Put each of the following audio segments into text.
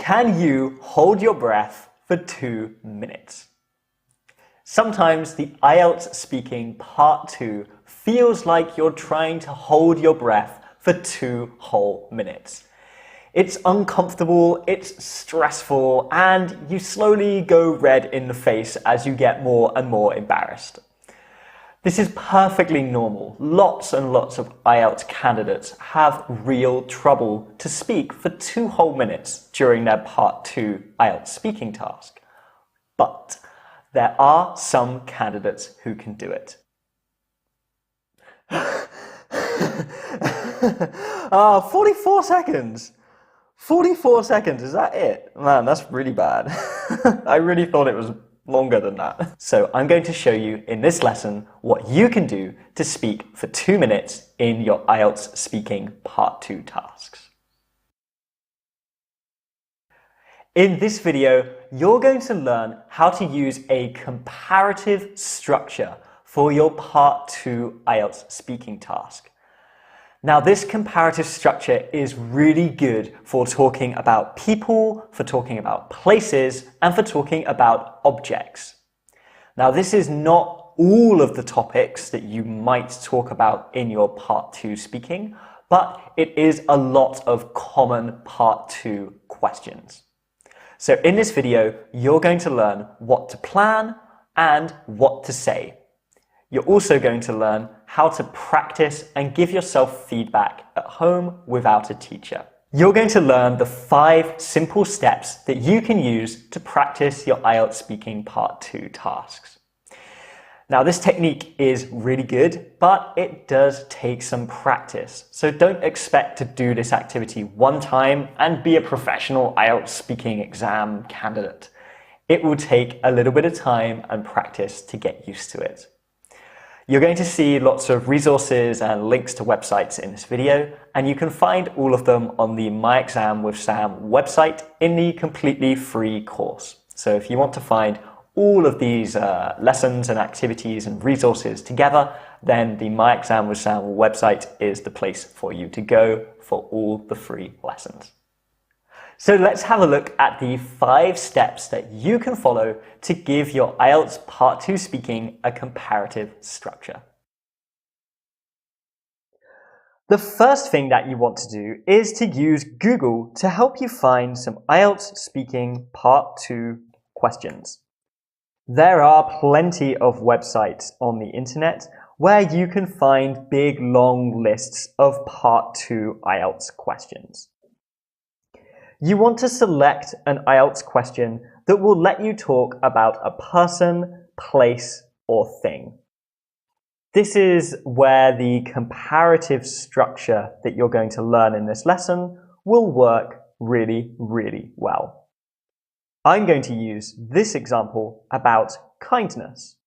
Can you hold your breath for 2 minutes? Sometimes the IELTS Speaking Part 2 feels like you're trying to hold your breath for 2 whole minutes. It's uncomfortable, it's stressful, and you slowly go red in the face as you get more and more embarrassed. This is perfectly normal. Lots and lots of IELTS candidates have real trouble to speak for 2 whole minutes during their Part 2 IELTS speaking task. But there are some candidates who can do it. 44 seconds! 44 seconds, is that it? Man, that's really bad. I really thought it was longer than that. So I'm going to show you in this lesson what you can do to speak for 2 minutes in your IELTS Speaking Part 2 tasks. In this video, you're going to learn how to use a comparative structure for your Part 2 IELTS speaking task. Now, this comparative structure is really good for talking about people, for talking about places, and for talking about objects. Now, this is not all of the topics that you might talk about in your Part 2 speaking, but it is a lot of common Part 2 questions. So in this video, you're going to learn what to plan and what to say. You're also going to learn how to practice and give yourself feedback at home without a teacher. You're going to learn the 5 simple steps that you can use to practice your IELTS Speaking Part 2 tasks. Now, this technique is really good, but it does take some practice. So don't expect to do this activity one time and be a professional IELTS speaking exam candidate. It will take a little bit of time and practice to get used to it. You're going to see lots of resources and links to websites in this video, and you can find all of them on the My Exam with Sam website in the completely free course. So if you want to find all of these lessons and activities and resources together, then the My Exam with Sam website is the place for you to go for all the free lessons. So let's have a look at the 5 steps that you can follow to give your IELTS Part 2 speaking a comparative structure. The first thing that you want to do is to use Google to help you find some IELTS Speaking Part 2 questions. There are plenty of websites on the internet where you can find big, long lists of Part 2 IELTS questions. You want to select an IELTS question that will let you talk about a person, place, or thing. This is where the comparative structure that you're going to learn in this lesson will work really, really well. I'm going to use this example about kindness,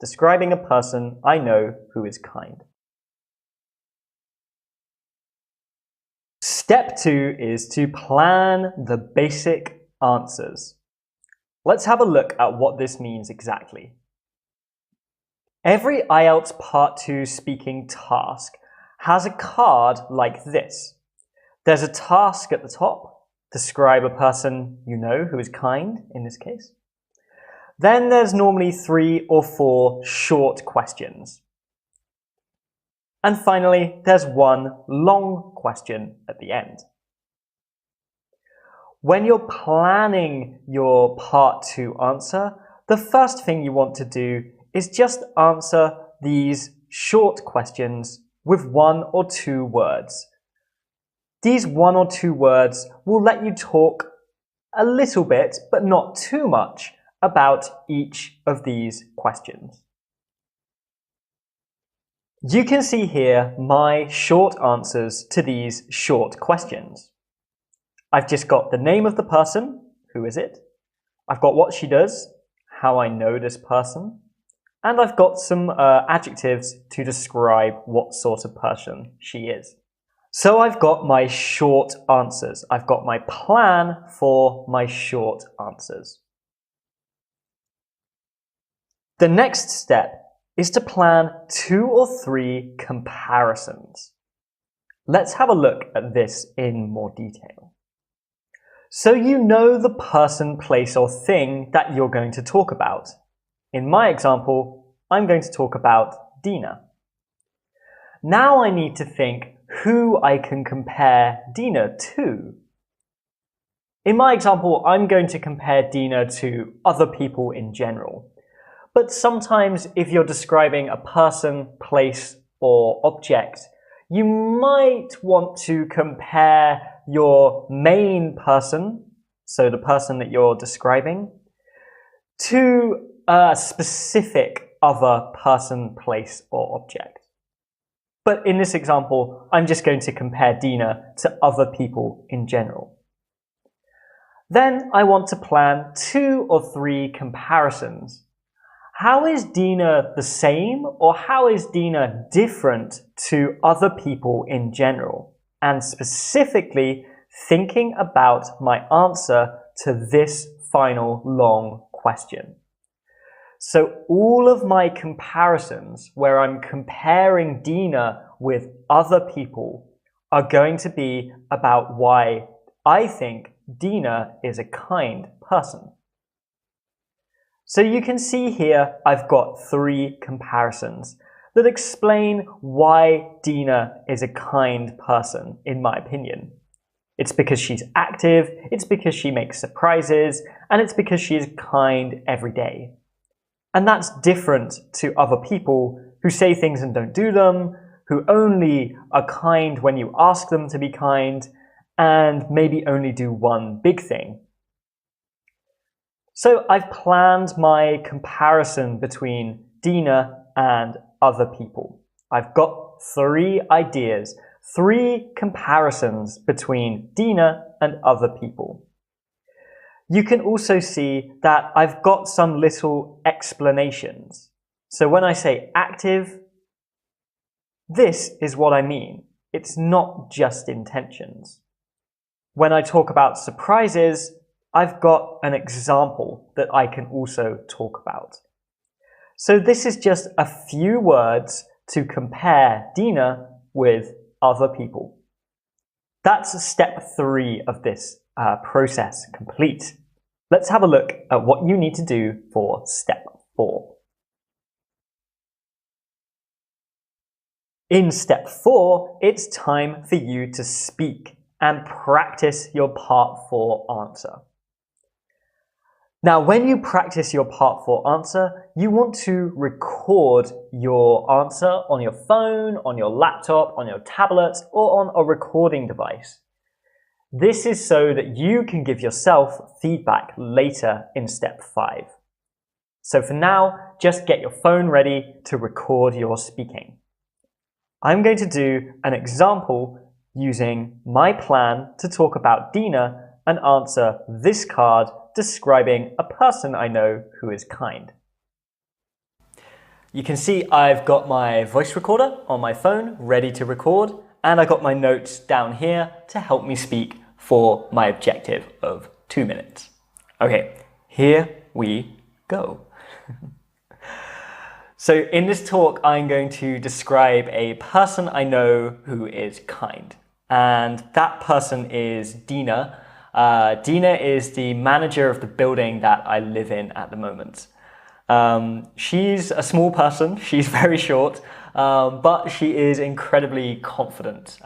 describing a person I know who is kind. Step 2 is to plan the basic answers. Let's have a look at what this means exactly. Every IELTS Part 2 speaking task has a card like this. There's a task at the top, describe a person you know who is kind, in this case. Then there's normally 3 or 4 short questions. And finally, there's 1 long question at the end. When you're planning your Part 2 answer, the first thing you want to do is just answer these short questions with 1 or 2 words. These 1 or 2 words will let you talk a little bit, but not too much, about each of these questions. You can see here my short answers to these short questions. I've just got the name of the person, who is it? I've got what she does, how I know this person, and I've got some adjectives to describe what sort of person she is. So I've got my short answers. I've got my plan for my short answers. The next step is to plan 2 or 3 comparisons. Let's have a look at this in more detail. So you know the person, place, or thing that you're going to talk about. In my example, I'm going to talk about Dina. Now I need to think who I can compare Dina to. In my example, I'm going to compare Dina to other people in general. But sometimes if you're describing a person, place, or object, you might want to compare your main person, so the person that you're describing, to a specific other person, place, or object. But in this example, I'm just going to compare Dina to other people in general. Then I want to plan 2 or 3 comparisons. How is Dina the same or how is Dina different to other people in general? And specifically thinking about my answer to this final long question. So all of my comparisons where I'm comparing Dina with other people are going to be about why I think Dina is a kind person. So you can see here I've got 3 comparisons that explain why Dina is a kind person, in my opinion. It's because she's active, it's because she makes surprises, and it's because she is kind every day. And that's different to other people who say things and don't do them, who only are kind when you ask them to be kind, and maybe only do one big thing. So I've planned my comparison between Dina and other people. I've got 3 ideas, 3 comparisons between Dina and other people. You can also see that I've got some little explanations. So when I say active, this is what I mean. It's not just intentions. When I talk about surprises, I've got an example that I can also talk about. So this is just a few words to compare Dina with other people. That's step 3 of this process complete. Let's have a look at what you need to do for step 4. In step 4, it's time for you to speak and practice your part 4 answer. Now, when you practice your part 4 answer, you want to record your answer on your phone, on your laptop, on your tablet, or on a recording device. This is so that you can give yourself feedback later in step 5. So for now, just get your phone ready to record your speaking. I'm going to do an example using my plan to talk about Dina and answer this card describing a person I know who is kind. You can see I've got my voice recorder on my phone ready to record, and I got my notes down here to help me speak for my objective of 2 minutes. Okay, here we go. So in this talk, I'm going to describe a person I know who is kind. And that person is Dina. Dina is the manager of the building that I live in at the moment. She's a small person, she's very short, but she is incredibly confident.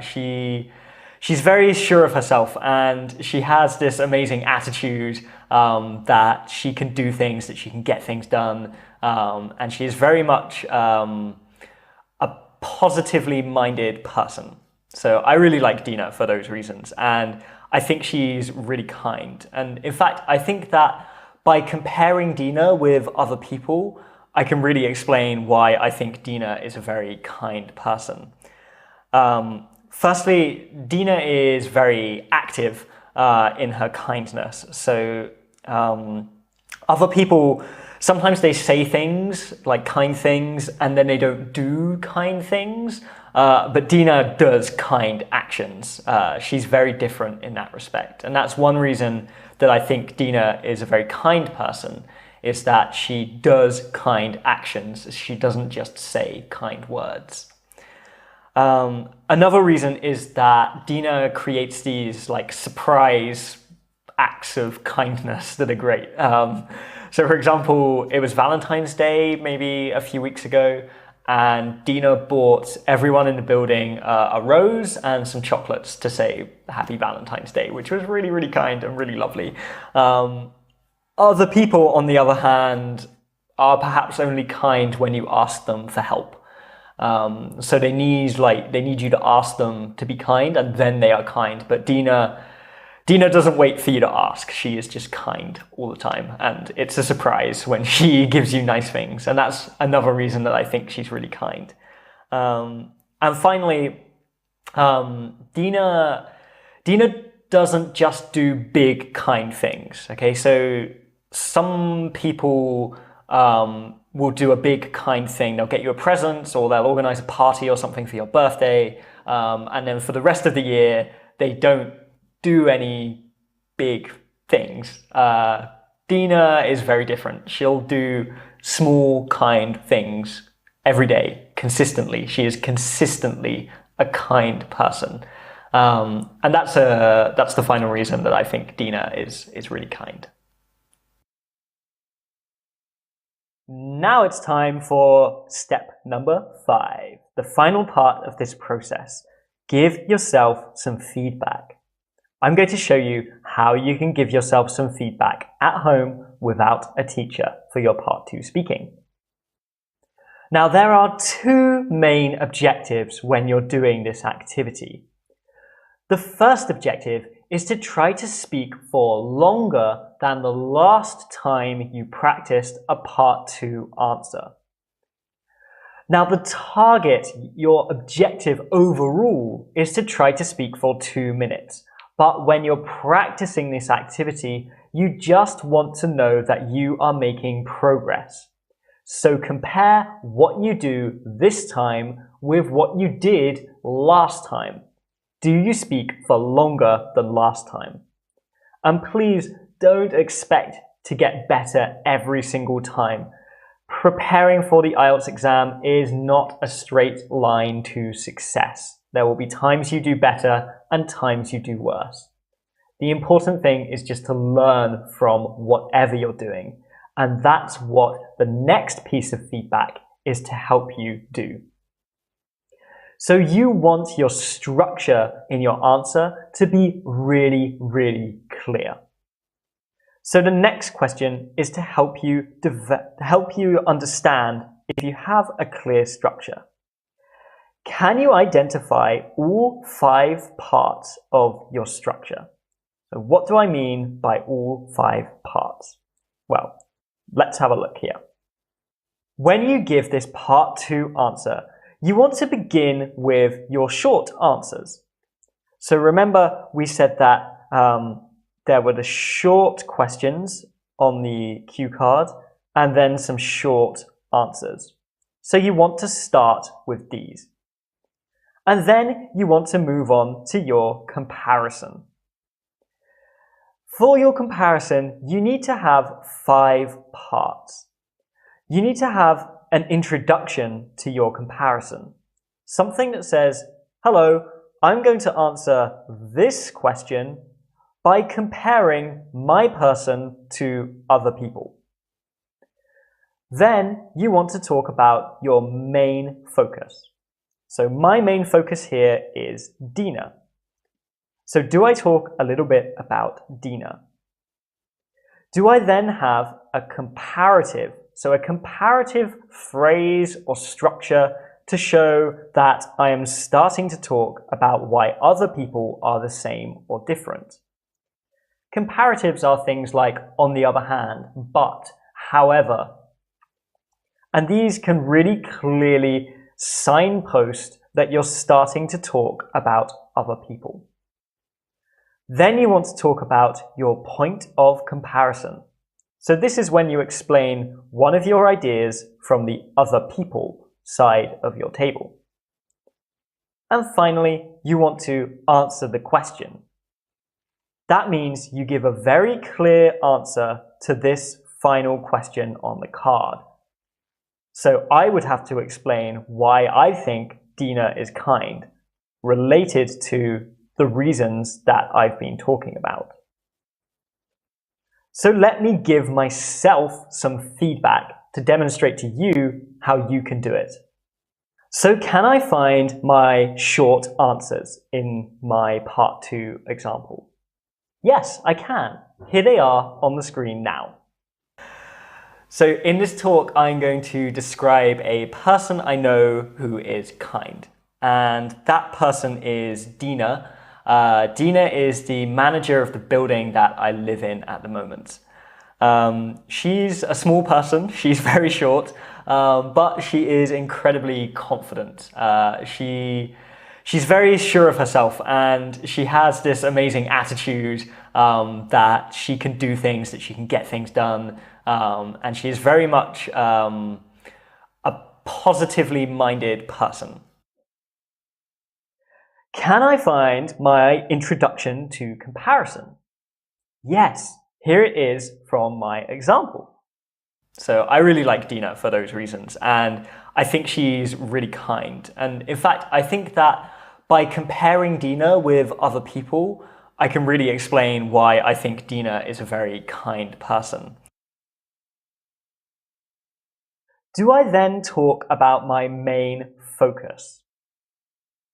She's very sure of herself, and she has this amazing attitude that she can do things, that she can get things done, and she is very much a positively minded person. So I really like Dina for those reasons, and I think she's really kind. And in fact, I think that by comparing Dina with other people, I can really explain why I think Dina is a very kind person. Firstly, Dina is very active in her kindness. So other people, sometimes they say things like kind things and then they don't do kind things. But Dina does kind actions. She's very different in that respect. And that's one reason that I think Dina is a very kind person, is that she does kind actions. She doesn't just say kind words. Another reason is that Dina creates these like surprise acts of kindness that are great. So for example, it was Valentine's Day maybe a few weeks ago, and Dina bought everyone in the building a rose and some chocolates to say Happy Valentine's Day, which was really, really kind and really lovely. Other people, on the other hand, are perhaps only kind when you ask them for help. So they need you to ask them to be kind, and then they are kind. But Dina doesn't wait for you to ask. She is just kind all the time, and it's a surprise when she gives you nice things. And that's another reason that I think she's really kind. And finally, Dina doesn't just do big kind things. Okay, so some people will do a big kind thing. They'll get you a present, or they'll organize a party or something for your birthday, and then for the rest of the year, they don't do any big things. Dina is very different. She'll do small, kind things every day, consistently. She is consistently a kind person. And that's the final reason that I think Dina is really kind. Now it's time for step number 5, the final part of this process. Give yourself some feedback. I'm going to show you how you can give yourself some feedback at home without a teacher for your Part 2 speaking. Now, there are 2 main objectives when you're doing this activity. The first objective is to try to speak for longer than the last time you practiced a Part 2 answer. Now, the target, your objective overall, is to try to speak for 2 minutes. But when you're practicing this activity, you just want to know that you are making progress. So compare what you do this time with what you did last time. Do you speak for longer than last time? And please don't expect to get better every single time. Preparing for the IELTS exam is not a straight line to success. There will be times you do better and times you do worse. The important thing is just to learn from whatever you're doing. And that's what the next piece of feedback is to help you do. So you want your structure in your answer to be really, really clear. So the next question is to help you understand if you have a clear structure. Can you identify all 5 parts of your structure? So what do I mean by all 5 parts? Well, let's have a look here. When you give this Part 2 answer, you want to begin with your short answers. So remember, we said that there were the short questions on the cue card and then some short answers. So you want to start with these. And then you want to move on to your comparison. For your comparison, you need to have 5 parts. You need to have an introduction to your comparison. Something that says, hello, I'm going to answer this question by comparing my person to other people. Then you want to talk about your main focus. So my main focus here is Dina. So do I talk a little bit about Dina? Do I then have a comparative? So a comparative phrase or structure to show that I am starting to talk about why other people are the same or different. Comparatives are things like on the other hand, but, however. And these can really clearly signpost that you're starting to talk about other people. Then you want to talk about your point of comparison. So this is when you explain one of your ideas from the other people side of your table. And finally, you want to answer the question. That means you give a very clear answer to this final question on the card. So I would have to explain why I think Dina is kind, related to the reasons that I've been talking about. So let me give myself some feedback to demonstrate to you how you can do it. So can I find my short answers in my part 2 example? Yes, I can. Here they are on the screen now. So in this talk, I'm going to describe a person I know who is kind. And that person is Dina. Dina is the manager of the building that I live in at the moment. She's a small person, she's very short, but she is incredibly confident. She's very sure of herself, and she has this amazing attitude that she can do things, that she can get things done, and she is very much a positively minded person. Can I find my introduction to comparison? Yes, here it is from my example. So I really like Dina for those reasons, and I think she's really kind. And in fact, I think that by comparing Dina with other people, I can really explain why I think Dina is a very kind person. Do I then talk about my main focus?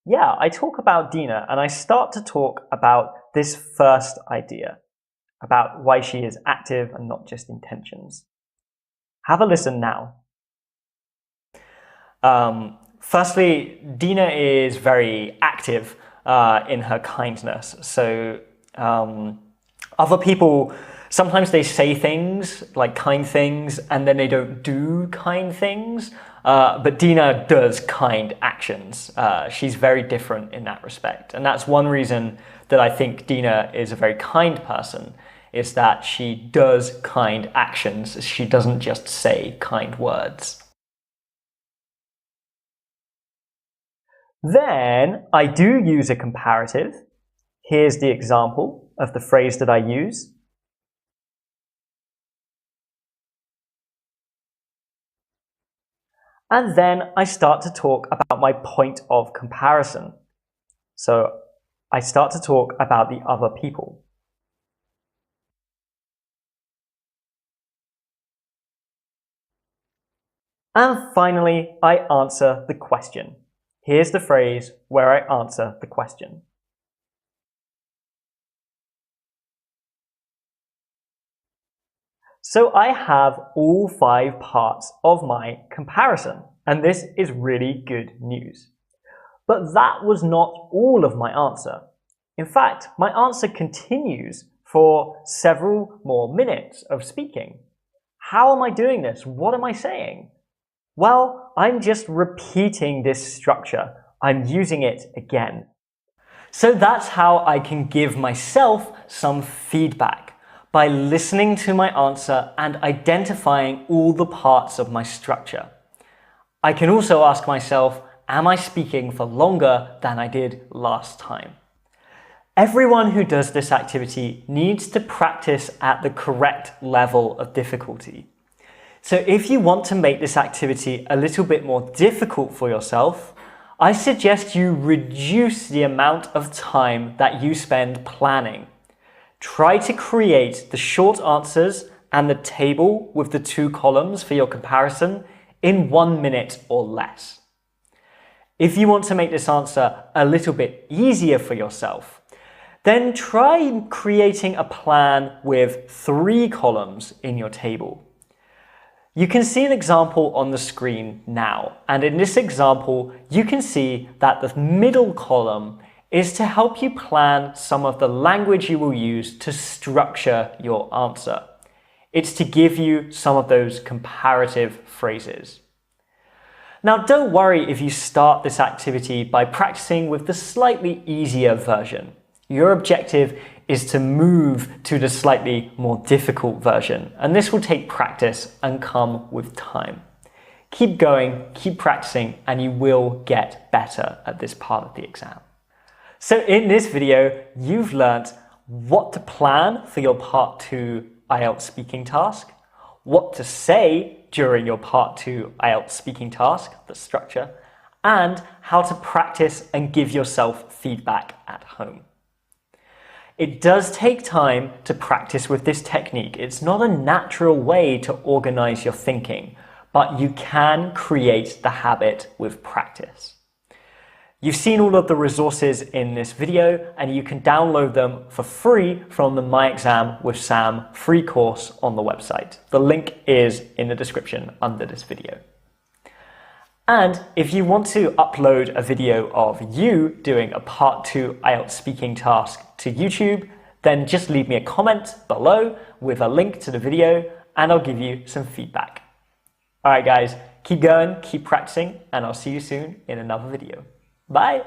Yeah, I talk about Dina, and I start to talk about this first idea, about why she is active and not just intentions. Have a listen now. Firstly, Dina is very active in her kindness. So other people, sometimes they say things like kind things and then they don't do kind things. But Dina does kind actions. She's very different in that respect. And that's one reason that I think Dina is a very kind person, is that she does kind actions. She doesn't just say kind words. Then I do use a comparative. Here's the example of the phrase that I use. And then I start to talk about my point of comparison. So I start to talk about the other people. And finally, I answer the question. Here's the phrase where I answer the question. So I have all 5 parts of my comparison, and this is really good news. But that was not all of my answer. In fact, my answer continues for several more minutes of speaking. How am I doing this? What am I saying? Well, I'm just repeating this structure. I'm using it again. So that's how I can give myself some feedback, by listening to my answer and identifying all the parts of my structure. I can also ask myself, am I speaking for longer than I did last time? Everyone who does this activity needs to practice at the correct level of difficulty. So if you want to make this activity a little bit more difficult for yourself, I suggest you reduce the amount of time that you spend planning. Try to create the short answers and the table with the 2 columns for your comparison in 1 minute or less. If you want to make this answer a little bit easier for yourself, then try creating a plan with 3 columns in your table. You can see an example on the screen now, and in this example, you can see that the middle column is to help you plan some of the language you will use to structure your answer. It's to give you some of those comparative phrases. Now, don't worry if you start this activity by practicing with the slightly easier version. Your objective is to move to the slightly more difficult version, and this will take practice and come with time. Keep going, keep practicing, and you will get better at this part of the exam. So in this video, you've learnt what to plan for your Part 2 IELTS speaking task, what to say during your Part 2 IELTS speaking task, the structure, and how to practice and give yourself feedback at home. It does take time to practice with this technique. It's not a natural way to organize your thinking, but you can create the habit with practice. You've seen all of the resources in this video, and you can download them for free from the My Exam with Sam free course on the website. The link is in the description under this video. And if you want to upload a video of you doing a part 2 IELTS speaking task to YouTube, then just leave me a comment below with a link to the video and I'll give you some feedback. All right, guys, keep going, keep practicing, and I'll see you soon in another video. Bye.